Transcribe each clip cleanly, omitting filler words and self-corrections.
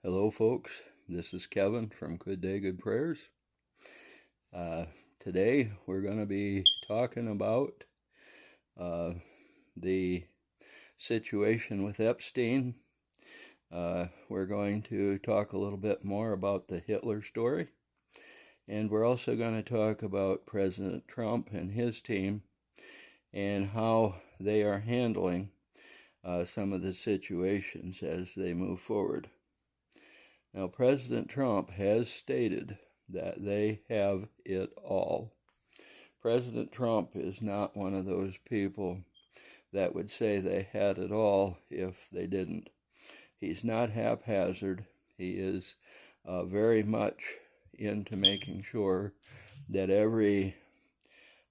Hello, folks. This is Kevin from Good Day, Good Prayers. Today we're going to be talking about the situation with Epstein. We're going to talk a little bit more about the Hitler story. And we're also going to talk about President Trump and his team and how they are handling some of the situations as they move forward. Now, President Trump has stated that they have it all. President Trump is not one of those people that would say they had it all if they didn't. He's not haphazard. He is very much into making sure that every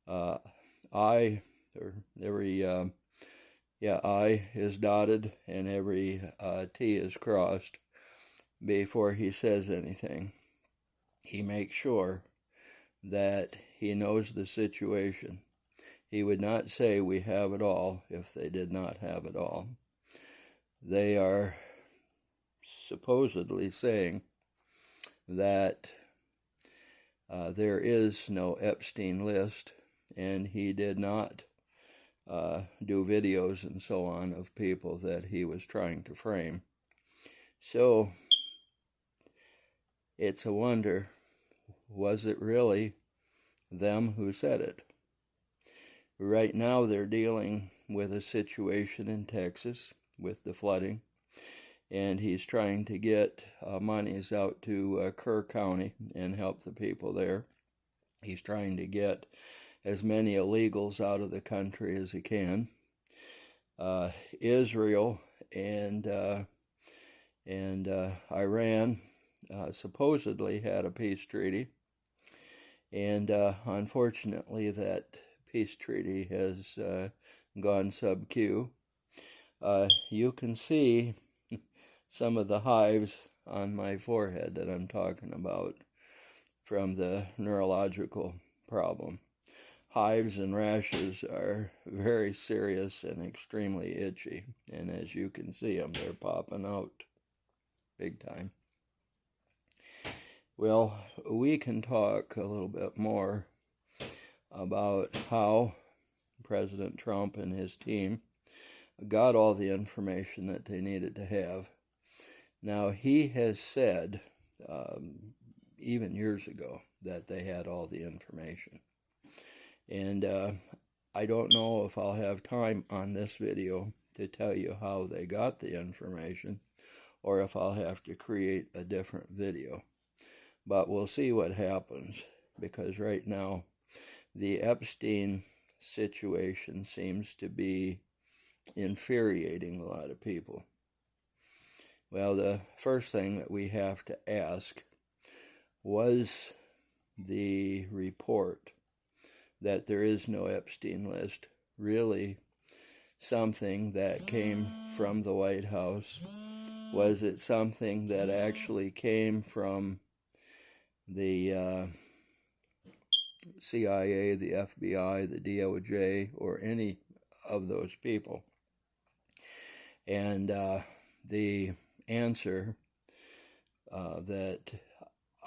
I is dotted and every T is crossed before he says anything. He makes sure that he knows the situation. He would not say we have it all if they did not have it all. They are supposedly saying that there is no Epstein list, and he did not do videos and so on of people that he was trying to frame. So it's a wonder, was it really them who said it? Right now they're dealing with a situation in Texas with the flooding, and he's trying to get monies out to Kerr County and help the people there. He's trying to get as many illegals out of the country as he can. Israel and Iran supposedly had a peace treaty, and unfortunately that peace treaty has gone sub-Q. You can see some of the hives on my forehead that I'm talking about from the neurological problem. Hives and rashes are very serious and extremely itchy, and as you can see them, they're popping out big time. Well, we can talk a little bit more about how President Trump and his team got all the information that they needed to have. Now, he has said, even years ago, that they had all the information. And I don't know if I'll have time on this video to tell you how they got the information, or if I'll have to create a different video. But we'll see what happens, because right now the Epstein situation seems to be infuriating a lot of people. Well, the first thing that we have to ask, was the report that there is no Epstein list really something that came from the White House? Was it something that actually came from the CIA, the FBI, the DOJ, or any of those people? And the answer that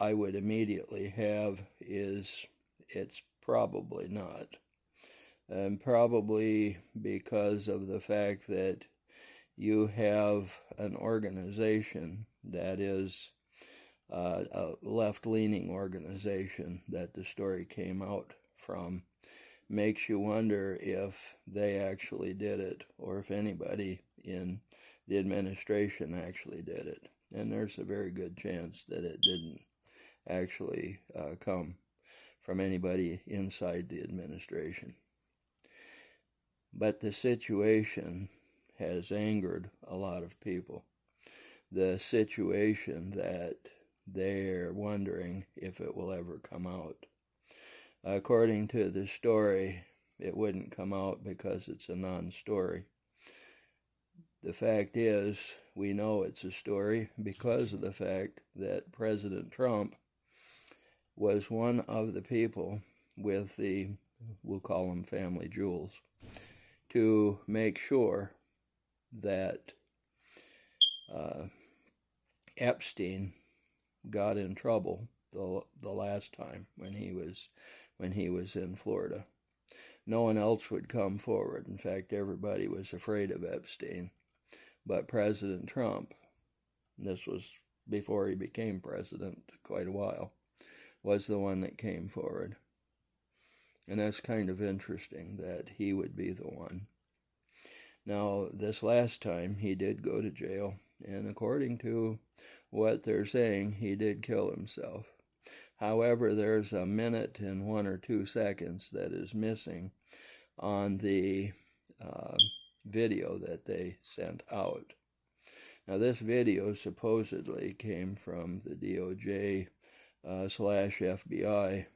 I would immediately have is it's probably not. And probably because of the fact that you have an organization that is a left-leaning organization that the story came out from, makes you wonder if they actually did it, or if anybody in the administration actually did it. And there's a very good chance that it didn't actually come from anybody inside the administration. But the situation has angered a lot of people. The situation that they're wondering if it will ever come out. According to the story, it wouldn't come out because it's a non-story. The fact is, we know it's a story because of the fact that President Trump was one of the people with the, we'll call them family jewels, to make sure that Epstein got in trouble the last time when he was in Florida. No one else would come forward. In fact, everybody was afraid of Epstein. But President Trump, this was before he became president, quite a while, was the one that came forward. And that's kind of interesting that he would be the one. Now, this last time, he did go to jail, and according to what they're saying, he did kill himself. However, there's a minute and 1 or 2 seconds that is missing on the video that they sent out. Now, this video supposedly came from the DOJ / FBI,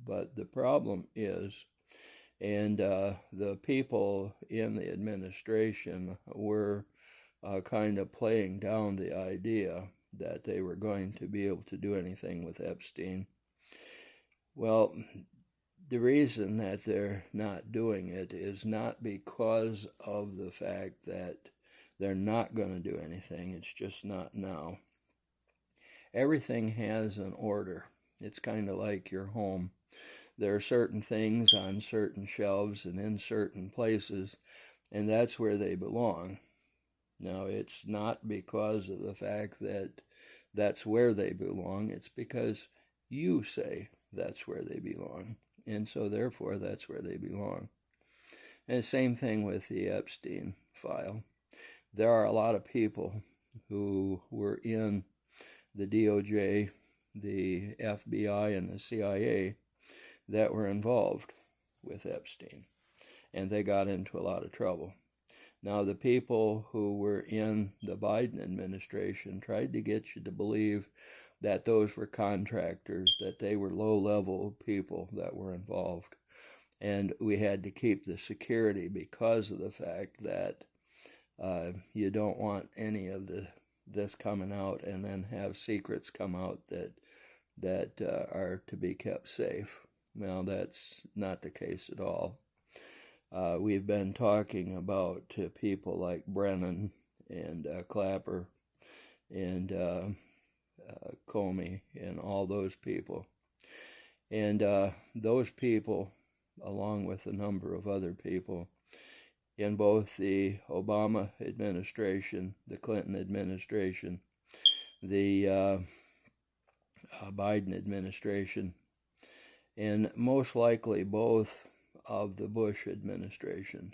but the problem is, and the people in the administration were kind of playing down the idea that they were going to be able to do anything with Epstein. Well, the reason that they're not doing it is not because of the fact that they're not going to do anything. It's just not now. Everything has an order. It's kind of like your home. There are certain things on certain shelves and in certain places, and that's where they belong. Now, it's not because of the fact that that's where they belong. It's because you say that's where they belong. And so, therefore, that's where they belong. And the same thing with the Epstein file. There are a lot of people who were in the DOJ, the FBI, and the CIA that were involved with Epstein. And they got into a lot of trouble. Now, the people who were in the Biden administration tried to get you to believe that those were contractors, that they were low-level people that were involved. And we had to keep the security because of the fact that you don't want any of this coming out and then have secrets come out that are to be kept safe. Now, that's not the case at all. We've been talking about people like Brennan and Clapper and Comey and all those people. And those people, along with a number of other people, in both the Obama administration, the Clinton administration, the Biden administration, and most likely both of the Bush administrations,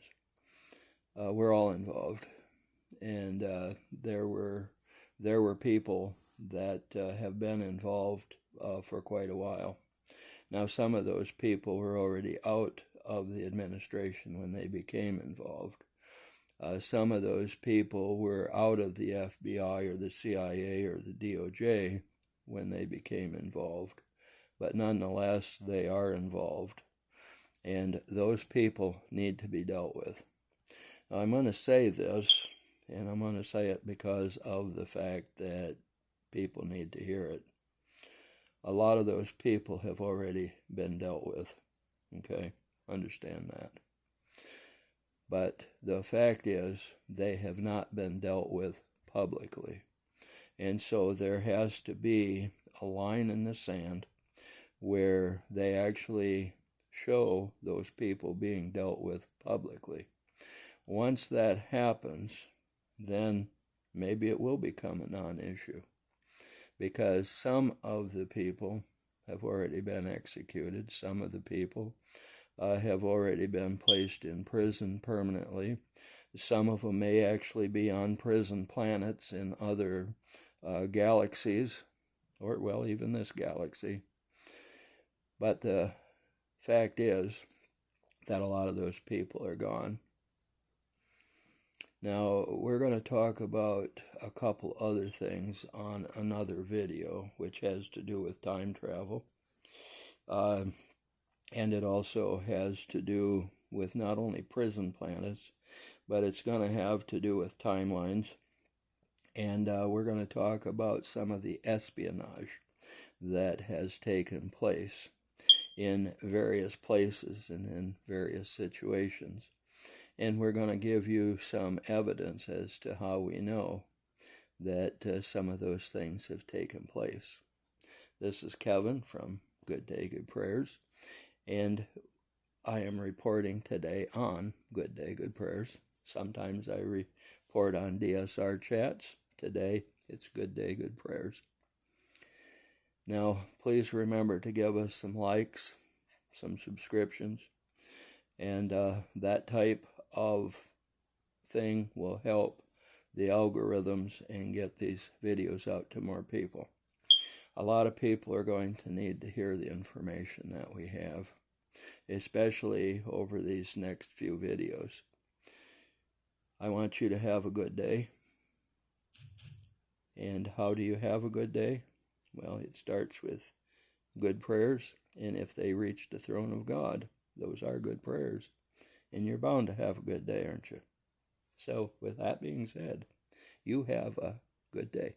were all involved. And there were people that have been involved for quite a while. Now, some of those people were already out of the administration when they became involved. Some of those people were out of the FBI or the CIA or the DOJ when they became involved. But nonetheless, they are involved. And those people need to be dealt with. Now, I'm going to say this, and I'm going to say it because of the fact that people need to hear it. A lot of those people have already been dealt with. Okay? Understand that. But the fact is, they have not been dealt with publicly. And so there has to be a line in the sand where they actually show those people being dealt with publicly. Once that happens, then maybe it will become a non-issue, because some of the people have already been executed. Some of the people have already been placed in prison permanently. Some of them may actually be on prison planets in other galaxies, or, well, even this galaxy. But the fact is that a lot of those people are gone. Now, we're going to talk about a couple other things on another video, which has to do with time travel. And it also has to do with not only prison planets, but it's going to have to do with timelines. And we're going to talk about some of the espionage that has taken place in various places and in various situations. And we're going to give you some evidence as to how we know that some of those things have taken place. This is Kevin from Good Day, Good Prayers, and I am reporting today on Good Day, Good Prayers. Sometimes I report on DSR chats. Today, it's Good Day, Good Prayers. Now, please remember to give us some likes, some subscriptions, and that type of thing will help the algorithms and get these videos out to more people. A lot of people are going to need to hear the information that we have, especially over these next few videos. I want you to have a good day. And how do you have a good day? Well, it starts with good prayers, and if they reach the throne of God, those are good prayers. And you're bound to have a good day, aren't you? So, with that being said, you have a good day.